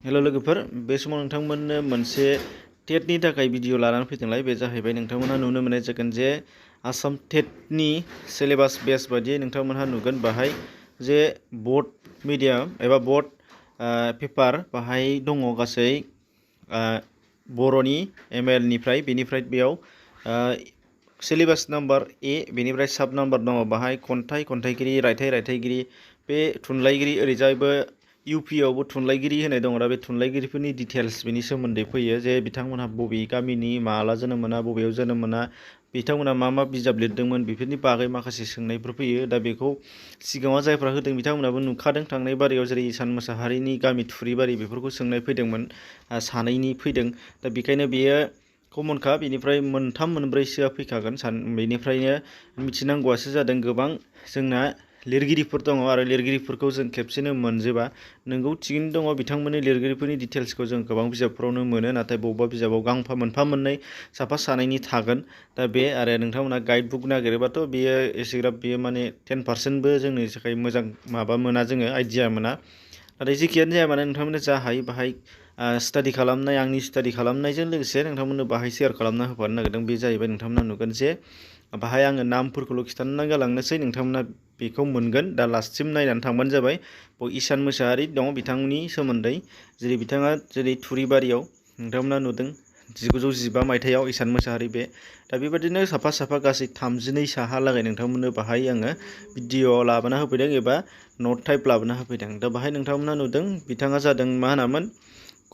हेल' लोगोफोर, बे समाव नोंथांमोननो मोनसे टेटनि थाखाय भिडिअ लानानै फैदोंलाय। बे जाहैबाय नोंथांमोनहा नुनो मोननाय जागोन जे आसाम टेटनि सिलेबास बेस बायदियै नोंथांमोनहा नुगोन बाहाय जे बर्ड मिडियाम एबा बर्ड पेपार बाहाय दङ गासै बर'नि ML निफ्राय बेनिफ्राय बेयाव सिलेबास नाम्बार ए बेनिफ्राय साब नाम्बार दङ बाहाय खन्थाइगिरि रायथाइगिरि बे थुनलाइगिरि ओरैजायबो इउपिआवबो थुनलाइगिरि होनाय दङ। दा बे थुनलाइगिरिफोरनि डिटेल्स बेनि सोमोन्दै फैयो जे बिथांमोनहा बबे गामिनि माला जोनोम मोना बबेयाव जोनोम मोना बिथांमोनहा मा बिजाब लिरदोंमोन बेफोरनि बागै माखासे सोंनायफोर फैयो। दा बेखौ सिगाङाव जायफ्रा होदों बिथांमोनाबो नुखादों थांनाय बारियाव, जेरै ईसान मोसाहारिनि गामि थुरिबारि बेफोरखौ सोंनाय फैदोंमोन, सानैनि फैदों। दा बेखायनो बेयो कमनखा, बेनिफ्राय मोनथाम मोनब्रैसोआ फैखागोन। बेनिफ्रायनो मिथिनांगौआसो जादों गोबां जोंना लिरगिरिफोर दङ आरो लिरगिरिफोरखौ जों खेबसेनो मोनजोबा। नोंगौ थिगैनो दङ, बिथांमोननि लिरगिरिफोरनि डिटेल्सखौ जों गोबां बिजाबफोरावनो मोनो, नाथाय बबेबा बिजाबाव गांफा मोनफा मोननै साफा सानैनि थागोन। दा बे आरो नोंथांमोना गाइड बुक नागिरोबाथ' बेयो एसेग्राब बेयो माने 10%बो जोंनि थाखाय मोजां माबा मोना, जोङो आइडिया मोना। नाथाय जेखियानो जाया मानो नोंथांमोना जा हायो बाहाय स्टाडि खालामनाय, आंनि स्टाडि खालामनायजों लोगोसे नोंथांमोननो बाहाय शेयार खालामना होफानो नागिरदों। बे जाहैबाय नोंथांमोना नुगोन जे बाहाय आङो नामफोरखौल' खिन्थानानै गालांनोसै, नोंथांमोना बेखौ मोनगोन। दा लास्टसिम नायनानै थांबानो जाबाय। ईसान मोसाहारि दङ, बिथांनि सोमोन्दै जेरै बिथाङा जेरै थुरिबारियाव नोंथांमोना नुदों 1915 मायथाइयाव ईसान मोसाहारि बे। दा बेबादिनो साफा साफा गासै 32 साहालागै नोंथांमोननो बाहाय आङो भिडिअ लाबोना होफैदों एबा नट टाइप लाबोना होफैदों। दा बाहाय नोंथांमोना नुदों बिथाङा जादों मा होनामोन,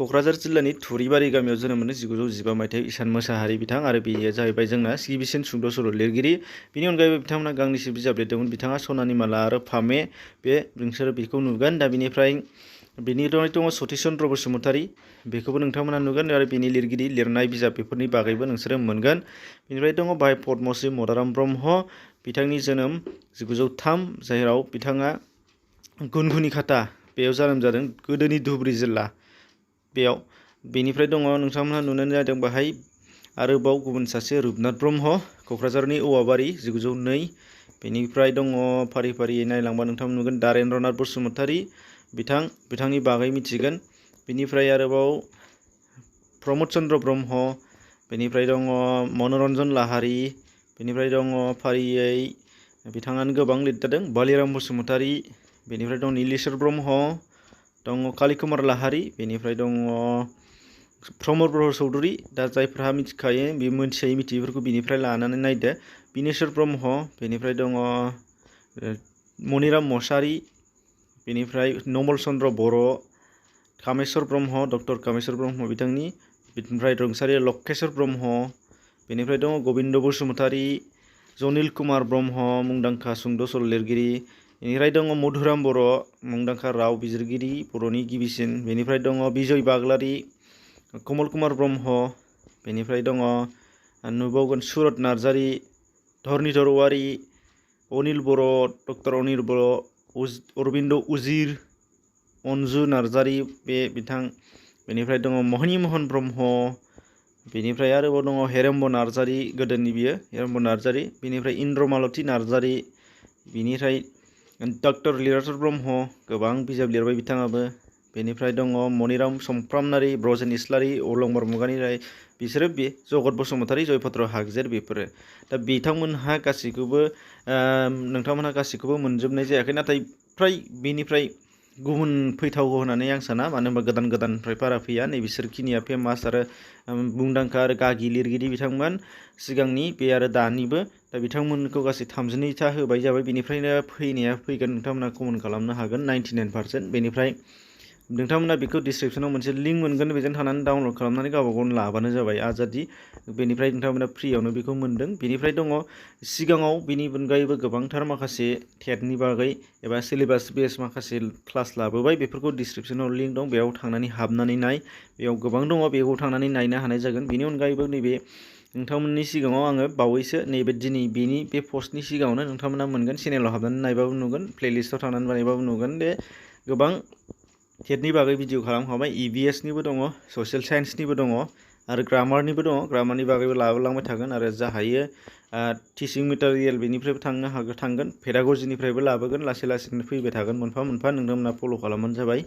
क'क्राझार जिल्लानि थुरिबारि गामियाव जोनोम मोनो 1915 मायथाइयाव ईसान मोसाहारि बिथां, आरो बेयो जाहैबाय जोंना गिबिसिन सुंद' सल' लिरगिरि। बेनि अनगायैबो बिथांमोना गांनैसो बिजाब लिरदोंमोन, बिथाङा सनानि माला आरो फामे, बे नोंसोरो बेखौ नुगोन। दा बेनिफ्राय दङ सतिश चन्द्र बसुमतारी, बेखौबो नोंथांमोना नुगोन आरो बेनि लिरगिरि लिरनाय बिजाब बेफोरनि बागैबो नोंसोरो मोनगोन। बेनिफ्राय दङ बाहाय पद्मश्री मदाराम ब्रह्म, बिथांनि जोनोम 1903, जेराव बिथाङा गुनगुनि खाथा बेयाव जोनोम जादों, गोदोनि धुबुरी जिल्ला बेयाव। बेनिफ्राय दङ नोंथांमोनहा नुनो जादों बाहाय आरोबाव गुबुन सासे रुपनाथ ब्रह्म, क'क्राझारनि औवाबारि 1902। बेनिफ्राय दङ फारि फारियै नायलांबा नोंथांमोन नुगोन दारेन्द्रनाथ बसुमतारी, बिथांनि बागै मिथिगोन। बेनिफ्राय आरोबाव प्रमद चन्द्र ब्रह्म, बेनिफ्राय दङ मनरन्जन लाहारी, बेनिफ्राय दङ फारियै बिथाङानो गोबां लिरदों बालिराम बसुमतारी, बेनिफ्राय दं नीलेश्वर ब्रह्म, दङ कालीकुमार लाहारी, बेनिफ्राय दङ प्रमद ब्रह्म चौधुरी। दा जायफ्रा मिथिखायो बे मिथियै मिथियैफोरखौ बिनिफ्राय लानानै नायदो। बिनेश्वर ब्रह्म, बेनिफ्राय दङ मनिराम मसाहारि, बेनिफ्राय नमल चन्द्र बर', कामेश्वर ब्रह्म, डक्टर कामेश्वर ब्रह्म बिथांनि, बेनिफ्राय रुंसारि लक्षेश्वर ब्रह्म, बेनिफ्राय दङ गबिन्द बसुमतारी, जनिल कुमार ब्रह्म मुंदांखा सुंद' सल' लिरगिरि, बेनिफ्राय दङ मधुराम बर', मुंदांखा राव बिजिरगिरि बर'नि गिबिसिन, बेनिफ्राय दङ बिजय बाग्लारि, कमल कुमार ब्रह्म, बेनिफ्राय दङ नुबावगोन सुरत नार्जारि, धरनीधर औवारि, अनिल बर', डक्टर अनिल बर', अरबिन्द उजिर, अनजु नार्जारि बे बिथां, बेनिफ्राय दङ मोहिनी महन ब्रह्म, बेनिफ्राय आरोबाव दङ हेरेम्ब नार्जारि, गोदोनि बियो हेरेम्ब नार्जारि, बेनिफ्राय इन्द्रमालति नार्जारि, बेनिफ्राय डक्टर लीलाधर ब्रह्म, गोबां बिजाब लिरबाय बिथाङाबो। बेनिफ्राय दङ मनिराम समफ्रामनारि, ब्रजेन इस्लारि, अलंबार मुगानि राय, बिसोरो बे जगत बसुमतारी, जयभद्र हागजेर बेफोरो। दा बिथांमोनहा गासैखौबो नोंथांमोनहा गासैखौबो मोनजोबनाय जायाखै, नाथाय फ्राय बेनिफ्राय गुबुन फैथावगौ होननानै आं साना, मानो होनबा गोदाननिफ्राय बारा फैया। नै बिसोरखिनिया फेमास आरो मुंदांखा आरो गागि लिरगिरि बिथांमोन सिगांनि बे आरो दानिबो। दा बिथांमोनखौ गासै 32था होबाय जाबाय, बेनिफ्रायनो फैनाया फैगोन, नोंथांमोना कमन खालामनो हागोन 99%। बेनिफ्राय नोंथांमोना बेखौ डिसक्रिपसनाव मोनसे लिंक मोनगोन, बेजों थानानै डाउनलड खालामनानै गावबा गाव लाबानो जाबाय आजादि। बेनिफ्राय नोंथांमोना फ्रियावनो बेखौ मोन्दों। बेनिफ्राय दङ सिगाङाव बेनि अनगायैबो गोबांथार माखासे टेटनि बागै एबा सिलेबास बेस माखासे क्लास लाबोबाय, बेफोरखौ डिसक्रिपसनाव लिंक दं, बेयाव थांनानै हाबनानै नाय, बेयाव गोबां दङ, बेयाव थांनानै नायनो हानाय जागोन। बेनि अनगायैबो नैबे नोंथांमोननि सिगाङाव आङो बावैसो नैबे दिनै बेनि बे पस्टनि सिगाङावनो नोंथांमोना मोनगोन, चेनेलाव हाबनानै नायबाबो नुगोन, प्लेलिस्टआव थांनानै नायबाबो नुगोन। बे गोबां टेटनि बागै भिडिअ खालामखाबाय, EVS-निबो दङ, ससियेल साइन्सनिबो दङ आरो ग्रामारनिबो दङ, ग्रामारनि बागैबो लाबोलांबाय थागोन आरो जा हायो टिचिं मेटेरियेल बेनिफ्रायबो थांगोन, पेडागजिनिफ्रायबो लाबोगोन, लासै लासैनो फैबाय थागोन मोनफा मोनफा, नोंथांमोना फल' खालामबानो जाबाय।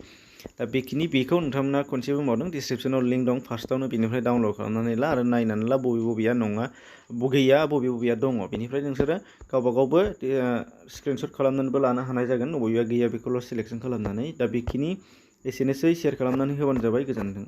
दा बेखौ नोंथांमोना खनसे बुंबावदों डिसक्रिपसनाव लिंक दं फार्स्टआवनो बेनिफ्राय डाउनलड खालामनानै ला आरो नायनानै ला बबेया नङा गैया बबेया दङ बेनिफ्राय नोंसोरो गावबा गावबो स्क्रिनशट खालामनानैबो लानो हानाय जागोन बबेया गैया बेखौल' सिलेक्सन खालामनानै दा बेखिनि एसेनोसै शेयार खालामनानै होबानो जाबाय गोजोन्थों।